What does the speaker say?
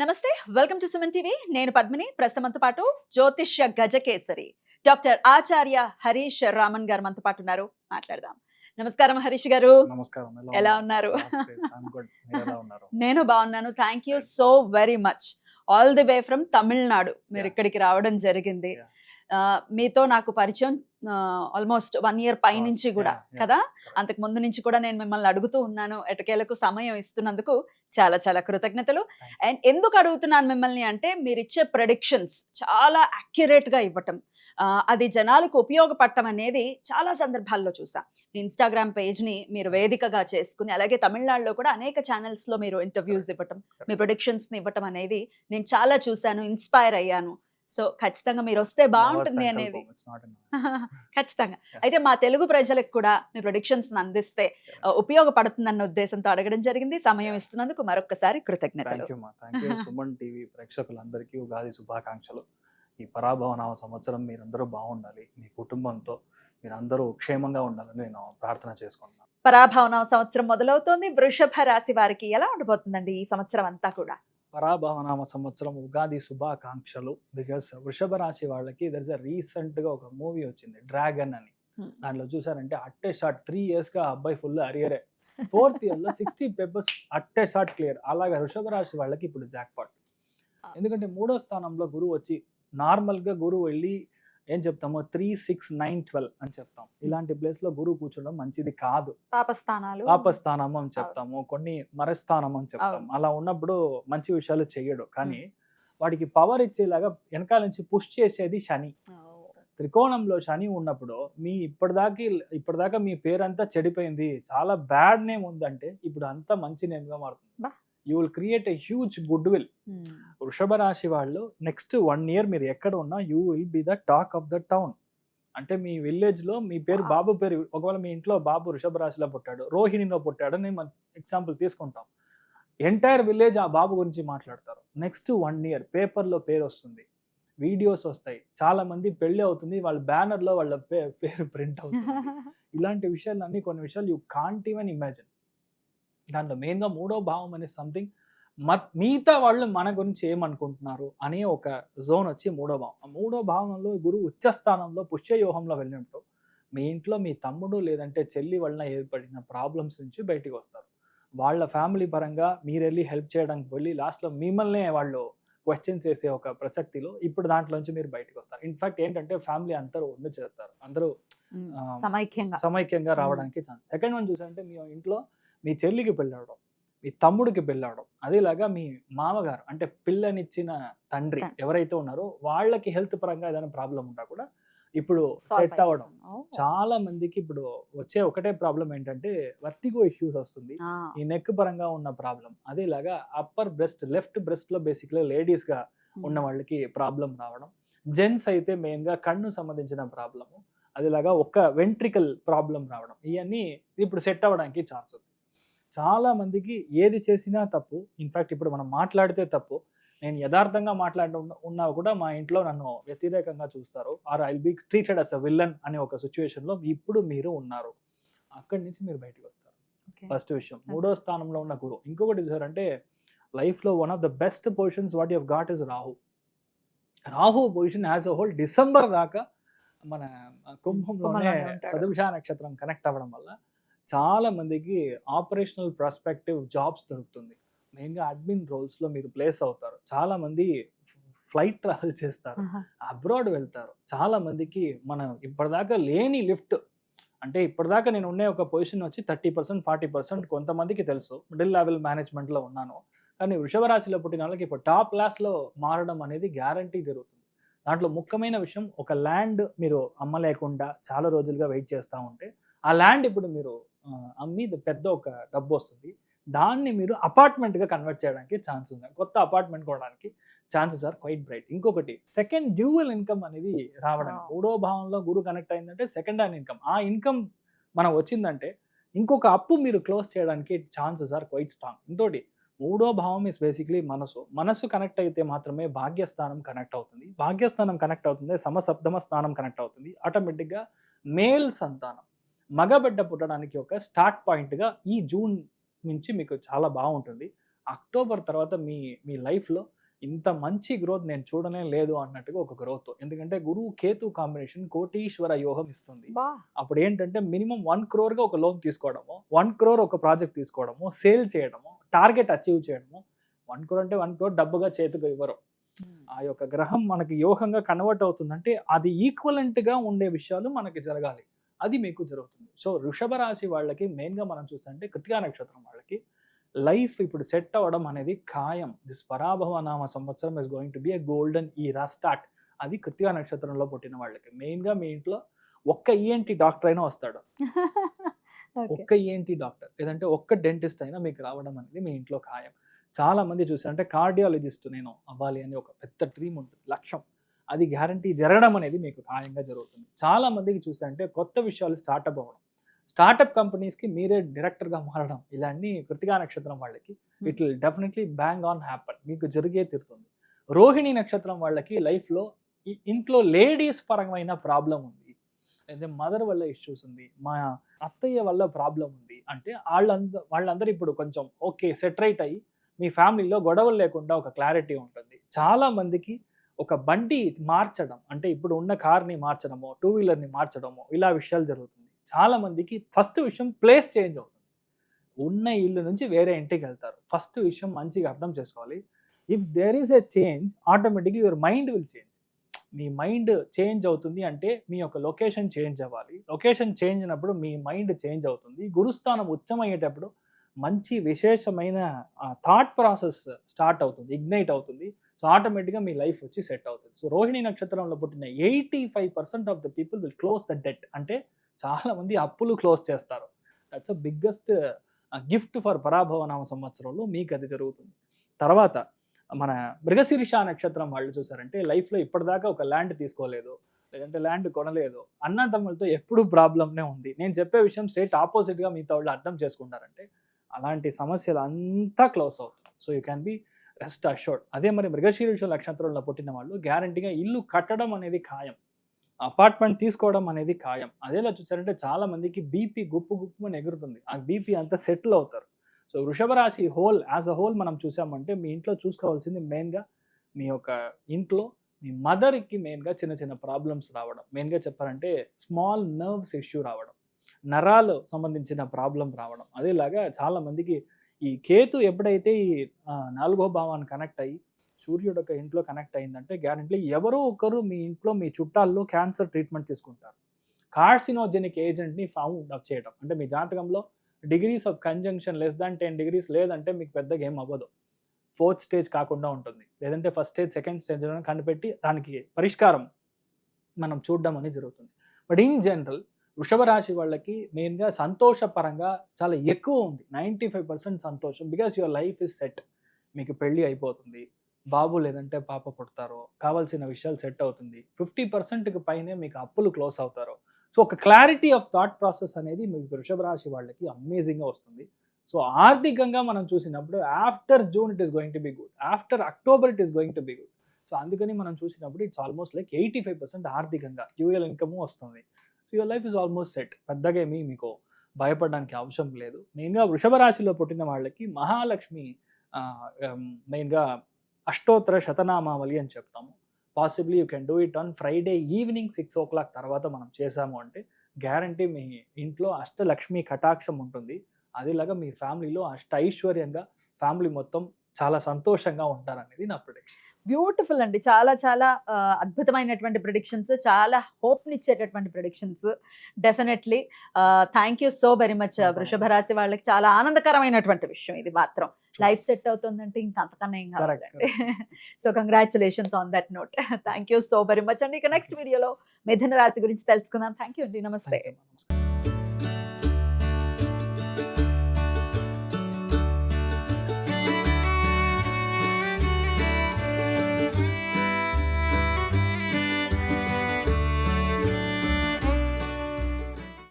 నమస్తే. Welcome to Suman TV. నేను పద్మిని. ప్రస్తుతం మనతో పాటు జ్యోతిష్య గజకేసరి డాక్టర్ ఆచార్య హరీష్ రామన్ గారు మనతో పాటు ఉన్నారు. మాట్లాడదాం. నమస్కారం హరీష్ గారు. నమస్కారం. ఎలా ఉన్నారు? నేను బాగున్నాను. Thank you so very much. All the way from Tamil Nadu మీరు ఇక్కడికి రావడం జరిగింది. మీతో నాకు పరిచయం ఆల్మోస్ట్ 1 year పైనుంచి కూడా కదా. అంతకు ముందు నుంచి కూడా నేను మిమ్మల్ని అడుగుతూ ఉన్నాను. ఎటకేలకు సమయం ఇస్తున్నందుకు చాలా చాలా కృతజ్ఞతలు. అండ్ ఎందుకు అడుగుతున్నాను మిమ్మల్ని అంటే మీరు ఇచ్చే ప్రెడిక్షన్స్ చాలా అక్యురేట్ గా ఇవ్వటం, అది జనాలకు ఉపయోగపడటం అనేది చాలా సందర్భాల్లో చూసా. ఇన్స్టాగ్రామ్ పేజ్ ని మీరు వేదికగా చేసుకుని, అలాగే తమిళనాడులో కూడా అనేక ఛానల్స్ లో మీరు ఇంటర్వ్యూస్ ఇవ్వటం, మీ ప్రొడిక్షన్స్ ని ఇవ్వటం అనేది నేను చాలా చూశాను, ఇన్స్పైర్ అయ్యాను. సో ఖచ్చితంగా మీరు వస్తే బాగుంటుంది అనేది ఖచ్చితంగా. అయితే మా తెలుగు ప్రజలకు కూడా మీ ప్రొడిక్షన్స్ అందిస్తే ఉపయోగపడుతుందన్న ఉద్దేశంతో అడగడం జరిగింది. సమయం ఇస్తున్నందుకు మరొకసారి కృతజ్ఞతలు. సుమన్ టీవీ ప్రేక్షకులందరికీ ఉగాది శుభాకాంక్షలు. ఈ పరాభవనామ సంవత్సరం మీరందరూ బాగుండాలి, మీ కుటుంబంతో మీరందరూ క్షేమంగా ఉండాలని నేను ప్రార్థన చేసుకుంటున్నాను. పరాభవనామ సంవత్సరం మొదలవుతోంది. వృషభ రాశి వారికి ఎలా ఉండబోతుందండి ఈ సంవత్సరం అంతా కూడా? పరాభవనామ సంవత్సరం ఉగాది శుభాకాంక్షలు. బికాస్ వృషభ రాశి వాళ్ళకి రీసెంట్ గా ఒక మూవీ వచ్చింది డ్రాగన్ అని. దాంట్లో చూసారంటే అట్టే షాట్ 3 years గా అబ్బాయి ఫుల్ అరియరే, 4th year లో 60 papers అట్టే షాట్ క్లియర్. అలాగా వృషభ రాశి వాళ్ళకి ఇప్పుడు జాక్పాట్. ఎందుకంటే 3వ స్థానంలో గురువు వచ్చి, నార్మల్ గా గురువు వెళ్ళి ఏం చెప్తాము 3, 6, 9, 12 అని చెప్తాం. ఇలాంటి ప్లేస్ లో గురువు కూర్చోవడం మంచిది కాదు. పాపస్థానము అని చెప్తాము, కొన్ని మరస్థానం అని చెప్తాం. అలా ఉన్నప్పుడు మంచి విషయాలు చెయ్యడు. కానీ వాడికి పవర్ ఇచ్చేలాగా వెనకాల నుంచి పుష్ చేసేది శని. త్రికోణంలో శని ఉన్నప్పుడు మీ ఇప్పటిదాకా మీ పేరంతా చెడిపోయింది, చాలా బ్యాడ్ నేమ్ ఉందంటే ఇప్పుడు అంతా మంచి నేమ్ గా మారుతుంది. You will create a huge good will. వృషభ రాశి వాళ్ళు నెక్స్ట్ 1 year మీరు ఎక్కడ ఉన్నా you will be the talk of the town. అంటే మీ విలేజ్ లో మీ పేరు బాబు పేరు, ఒకవేళ మీ ఇంట్లో బాబు వృషభ రాశిలో పుట్టాడు, రోహిణిలో పుట్టాడు అని మనం ఎగ్జాంపుల్ తీసుకుంటాం. ఎంటైర్ విలేజ్ ఆ బాబు గురించి మాట్లాడతారు. నెక్స్ట్ 1 year పేపర్లో పేరు వస్తుంది, వీడియోస్ వస్తాయి, చాలా మంది పెళ్లి అవుతుంది, వాళ్ళ బ్యానర్ లో వాళ్ళ పేరు ప్రింట్ అవుతుంది. ఇలాంటి విషయాలన్నీ కొన్ని విషయాలు యూ కాంట్ ఈవెన్ ఇమాజిన్. దాంట్లో మెయిన్గా 3వ భావం అనే సంథింగ్ మిగతా వాళ్ళు మన గురించి ఏమనుకుంటున్నారు అనే ఒక జోన్ వచ్చి 3వ భావం. ఆ 3వ భావంలో గురువు ఉచ్చస్థానంలో పుష్యయోహంలో వెళ్ళినప్పుడు మీ ఇంట్లో మీ తమ్ముడు లేదంటే చెల్లి వలన ఏర్పడిన ప్రాబ్లమ్స్ నుంచి బయటికి వస్తారు. వాళ్ళ ఫ్యామిలీ పరంగా మీరు వెళ్ళి హెల్ప్ చేయడానికి వెళ్ళి లాస్ట్లో మిమ్మల్నే వాళ్ళు క్వశ్చన్స్ చేసే ఒక ప్రసక్తిలో ఇప్పుడు దాంట్లోంచి మీరు బయటకు వస్తారు. ఇన్ఫాక్ట్ ఏంటంటే ఫ్యామిలీ అందరూ ఉండి చేస్తారు, అందరూ సమైక్యంగా రావడానికి ఛాన్స్. సెకండ్ వన్ చూసారంటే మీ ఇంట్లో మీ చెల్లికి పెళ్ళవడం, మీ తమ్ముడికి పెళ్ళవడం, అదేలాగా మీ మామగారు అంటే పిల్లనిచ్చిన తండ్రి ఎవరైతే ఉన్నారో వాళ్ళకి హెల్త్ పరంగా ఏదైనా ప్రాబ్లం ఉంటా కూడా ఇప్పుడు సెట్ అవ్వడం. చాలా మందికి ఇప్పుడు వచ్చే ఒకటే ప్రాబ్లం ఏంటంటే వర్టిగో ఇష్యూస్ వస్తుంది, ఈ నెక్ పరంగా ఉన్న ప్రాబ్లం. అదేలాగా అప్పర్ బ్రెస్ట్, లెఫ్ట్ బ్రెస్ట్ లో బేసిక్లీ లేడీస్ గా ఉన్న వాళ్ళకి ప్రాబ్లం రావడం. జెంట్స్ అయితే మెయిన్ గా కన్ను సంబంధించిన ప్రాబ్లము, అదేలాగా ఒక వెంట్రికల్ ప్రాబ్లం రావడం. ఇవన్నీ ఇప్పుడు సెట్ అవ్వడానికి ఛాన్స్ ఉంది. చాలా మందికి ఏది చేసినా తప్పు. ఇన్ఫాక్ట్ ఇప్పుడు మనం మాట్లాడితే తప్పు, నేను యథార్థంగా ఉన్నా కూడా మా ఇంట్లో నన్ను వ్యతిరేకంగా చూస్తారు, are I will be treated as a villain అనే ఒక సిచ్యువేషన్లో ఇప్పుడు మీరు ఉన్నారు. అక్కడి నుంచి మీరు బయటకు వస్తారు. ఫస్ట్ విషయం. 3వ స్థానంలో ఉన్న గురువు. ఇంకొకటి చూసారంటే లైఫ్లో one of the best positions what you got is Rahu. Rahu position as a whole December దాకా మన కుంభంలోనే సదృశ నక్షత్రం కనెక్ట్ అవ్వడం వల్ల చాలా మందికి ఆపరేషనల్ ప్రాస్పెక్టివ్ జాబ్స్ దొరుకుతుంది. మెయిన్గా అడ్మిన్ రోల్స్లో మీరు ప్లేస్ అవుతారు. చాలా మంది ఫ్లైట్ ట్రావెల్ చేస్తారు, అబ్రాడ్ వెళ్తారు. చాలా మందికి మనం ఇప్పటిదాకా లేని లిఫ్ట్, అంటే ఇప్పటిదాకా నేను ఉండే ఒక పొజిషన్ వచ్చి 30%, 40% కొంతమందికి తెలుసు, మిడిల్ లెవెల్ మేనేజ్మెంట్లో ఉన్నాను. కానీ వృషభ రాశిలో పుట్టిన వాళ్ళకి ఇప్పుడు టాప్ క్లాస్లో మారడం అనేది గ్యారంటీ జరుగుతుంది. దాంట్లో ముఖ్యమైన విషయం, ఒక ల్యాండ్ మీరు అమ్మలేకుండా చాలా రోజులుగా వెయిట్ చేస్తూ ఉంటే ఆ ల్యాండ్ ఇప్పుడు మీరు అమ్మి పెద్ద ఒక డబ్బు వస్తుంది, దాన్ని మీరు అపార్ట్మెంట్గా కన్వర్ట్ చేయడానికి ఛాన్స్ ఉంది. కొత్త అపార్ట్మెంట్ కొనడానికి ఛాన్సెస్ ఆర్ క్వైట్ బ్రైట్. ఇంకొకటి సెకండ్ డ్యూవల్ ఇన్కమ్ అనేది రావడం. 3వ భావంలో గురు కనెక్ట్ అయిందంటే సెకండ్ హ్యాండ్ ఇన్కమ్. ఆ ఇన్కమ్ మనం వచ్చిందంటే ఇంకొక అప్పు మీరు క్లోజ్ చేయడానికి ఛాన్సెస్ ఆర్ క్వైట్ స్ట్రాంగ్. ఇంకోటి 3వ భావం ఇస్ బేసిక్లీ మనసు కనెక్ట్ అయితే మాత్రమే భాగ్యస్థానం కనెక్ట్ అవుతుంది. భాగ్యస్థానం కనెక్ట్ అవుతుంది, సమసప్తమ స్థానం కనెక్ట్ అవుతుంది. ఆటోమేటిక్గా మేల్ సంతానం, మగబిడ్డ పుట్టడానికి ఒక స్టార్ట్ పాయింట్గా ఈ జూన్ నుంచి మీకు చాలా బాగుంటుంది. అక్టోబర్ తర్వాత మీ మీ లైఫ్లో ఇంత మంచి గ్రోత్ నేను చూడనే లేదు అన్నట్టుగా ఒక గ్రోత్. ఎందుకంటే గురువు కేతు కాంబినేషన్ కోటీశ్వర యోగం ఇస్తుంది. బా అప్పుడు ఏంటంటే మినిమం 1 crore ఒక లోన్ తీసుకోవడము, 1 crore ఒక ప్రాజెక్ట్ తీసుకోవడము, సేల్ చేయడము, టార్గెట్ అచీవ్ చేయడము. 1 crore అంటే 1 crore డబ్బుగా చేతికి ఇవ్వరు. ఆ యొక్క గ్రహం మనకి యోగంగా కన్వర్ట్ అవుతుందంటే అది ఈక్వలెంట్గా ఉండే విషయాలు మనకి జరగాలి. అది మీకు జరుగుతుంది. సో వృషభ రాశి వాళ్ళకి మెయిన్గా మనం చూస్తుంటే కృతికా నక్షత్రం వాళ్ళకి లైఫ్ ఇప్పుడు సెట్ అవ్వడం అనేది ఖాయం. దిస్ పరాభవ నామ సంవత్సరం is going to be a golden era start. అది కృతికా నక్షత్రంలో పుట్టిన వాళ్ళకి. మెయిన్గా మీ ఇంట్లో ఒక్క ఈఎన్టీ డాక్టర్ అయినా వస్తాడు, ఒక్క ఈఎన్టీ డాక్టర్ లేదంటే ఒక్క డెంటిస్ట్ అయినా మీకు రావడం అనేది మీ ఇంట్లో ఖాయం. చాలా మంది చూసారంటే కార్డియాలజిస్ట్ నేను అవ్వాలి అని ఒక పెద్ద డ్రీమ్ ఉంటుంది, లక్ష్యం. అది గ్యారంటీ జరగడం అనేది మీకు ఖాయంగా జరుగుతుంది. చాలా మందికి చూసారంటే కొత్త విషయాలు స్టార్ట్అప్ అవ్వడం, స్టార్ట్అప్ కంపెనీస్కి మీరే డైరెక్టర్గా మారడం, ఇలాంటి కృతికా నక్షత్రం వాళ్ళకి it will definitely bang on happen, మీకు జరిగే తీరుతుంది. రోహిణి నక్షత్రం వాళ్ళకి లైఫ్లో ఇంట్లో లేడీస్ పరమైన ప్రాబ్లం ఉంది, అయితే మదర్ వల్ల ఇష్యూస్ ఉంది, మా అత్తయ్య వల్ల ప్రాబ్లం ఉంది అంటే వాళ్ళందరూ ఇప్పుడు కొంచెం ఓకే సెటరైట్ అయ్యి మీ ఫ్యామిలీలో గొడవలు లేకుండా ఒక క్లారిటీ ఉంటుంది. చాలా మందికి ఒక బండి మార్చడం అంటే ఇప్పుడు ఉన్న కార్ని మార్చడము, 2-wheelerని మార్చడము, ఇలా విషయాలు జరుగుతుంది. చాలా మందికి ఫస్ట్ విషయం ప్లేస్ చేంజ్ అవుతుంది. ఉన్న ఇల్లు నుంచి వేరే ఇంటికి వెళ్తారు. ఫస్ట్ విషయం మంచిగా అర్థం చేసుకోవాలి. If there is a change automatically your mind will change. మీ మైండ్ చేంజ్ అవుతుంది అంటే మీ యొక్క లొకేషన్ చేంజ్ అవ్వాలి. లొకేషన్ చేంజ్ అయినప్పుడు మీ మైండ్ చేంజ్ అవుతుంది. గురుస్థానం ఉచ్చమయ్యేటప్పుడు మంచి విశేషమైన థాట్ ప్రాసెస్ స్టార్ట్ అవుతుంది, ఇగ్నైట్ అవుతుంది. సో ఆటోమేటిక్గా మీ లైఫ్ వచ్చి సెట్ అవుతుంది. సో రోహిణి నక్షత్రంలో పుట్టిన 85% of the people will close the debt. అంటే చాలా మంది అప్పులు క్లోజ్ చేస్తారు. That's a biggest gift for Parabhava నామ సంవత్సరంలో మీకు అది జరుగుతుంది. తర్వాత మన మృగశీర్ష నక్షత్రం వాళ్ళు చూసారంటే లైఫ్లో ఇప్పటిదాకా ఒక ల్యాండ్ తీసుకోలేదు, లేదంటే ల్యాండ్ కొనలేదు, అన్నదమ్ములతో ఎప్పుడు ప్రాబ్లమ్నే ఉంది. నేను చెప్పే విషయం స్ట్రేట్ ఆపోజిట్గా మీతో వాళ్ళు అర్థం చేసుకుంటారంటే అలాంటి సమస్యలు అంతా క్లోజ్ అవుతుంది. So you can be rest assured. అదే మరి మృగశీర్ష నక్షత్రంలో పుట్టిన వాళ్ళు గ్యారంటీగా ఇల్లు కట్టడం అనేది ఖాయం, అపార్ట్మెంట్ తీసుకోవడం అనేది ఖాయం. అదేలా చూసారంటే చాలా మందికి బీపీ గుప్పుని ఎగురుతుంది, ఆ బీపీ అంతా సెటిల్ అవుతారు. సో వృషభ రాశి యాజ్ అ హోల్ మనం చూసామంటే మీ ఇంట్లో చూసుకోవాల్సింది మెయిన్గా మీ యొక్క ఇంట్లో మీ మదర్కి మెయిన్గా చిన్న చిన్న ప్రాబ్లమ్స్ రావడం, మెయిన్గా చెప్పాలంటే స్మాల్ నర్వ్స్ ఇష్యూ రావడం, నరాలు సంబంధించిన ప్రాబ్లం రావడం. అదేలాగా చాలా మందికి ఈ కేతు ఎప్పుడైతే ఈ 4వ భావాన్ని కనెక్ట్ అయ్యి సూర్యుడు ఒక ఇంట్లో కనెక్ట్ అయిందంటే గ్యారెంటీ ఎవరో ఒకరు మీ ఇంట్లో మీ చుట్టాల్లో క్యాన్సర్ ట్రీట్మెంట్ తీసుకుంటారు. కార్సినోజెనిక్ ఏజెంట్ని ఫౌండ్ అప్ చేయడం అంటే మీ జాతకంలో degrees of conjunction less than 10 degrees లేదంటే మీకు పెద్దగా ఏం అవ్వదు, 4th stage కాకుండా ఉంటుంది, లేదంటే 1st stage 2nd stage కనిపెట్టి దానికి పరిష్కారం మనం చూడడం అనేది జరుగుతుంది. బట్ ఇన్ జనరల్ వృషభ రాశి వాళ్ళకి మెయిన్గా సంతోషపరంగా చాలా ఎక్కువ ఉంది, 95% సంతోషం. Because your life is set. మీకు పెళ్ళి అయిపోతుంది, బాబు లేదంటే పాప పుడతారు, కావాల్సిన విషయాలు సెట్ అవుతుంది, 50%కి పైనే మీకు అప్పులు క్లోజ్ అవుతారు. సో ఒక క్లారిటీ ఆఫ్ థాట్ ప్రాసెస్ అనేది మీకు వృషభ రాశి వాళ్ళకి అమేజింగ్గా వస్తుంది. సో ఆర్థికంగా మనం చూసినప్పుడు after June it is going to be good, after October it is going to be good. So అందుకని మనం చూసినప్పుడు ఇట్స్ ఆల్మోస్ట్ లైక్ 85% ఆర్థికంగా డ్యూయల్ ఇన్కమ్ వస్తుంది. So your life is almost set. పెద్దగా ఏమీ మీకు భయపడడానికి అవసరం లేదు. మెయిన్గా వృషభ రాశిలో పుట్టిన వాళ్ళకి మహాలక్ష్మి మెయిన్గా అష్టోత్తర శతనామావళి అని చెప్తాము. Possibly you can do it on Friday evening 6 o'clock తర్వాత మనం చేసాము అంటే గ్యారంటీ మీ ఇంట్లో అష్టలక్ష్మి కటాక్షం ఉంటుంది. అదేలాగా మీ ఫ్యామిలీలో అష్ట ఐశ్వర్యంగా ఫ్యామిలీ మొత్తం చాలా సంతోషంగా ఉంటారనేది నా ప్రిడిక్షన్. బ్యూటిఫుల్ అండి, చాలా చాలా అద్భుతమైనటువంటి ప్రిడిక్షన్స్, చాలా హోప్నిచ్చేటటువంటి predictions. Definitely thank you so very much. వృషభ రాశి వాళ్ళకి చాలా ఆనందకరమైనటువంటి విషయం ఇది మాత్రం. లైఫ్ సెట్ అవుతుందంటే ఇంకా అంతకన్నా ఏం కావాలండి. So congratulations on that note. Thank you so very much అండి. ఇక నెక్స్ట్ వీడియోలో మిథున రాశి గురించి తెలుసుకుందాం. థ్యాంక్ యూ అండి, నమస్తే.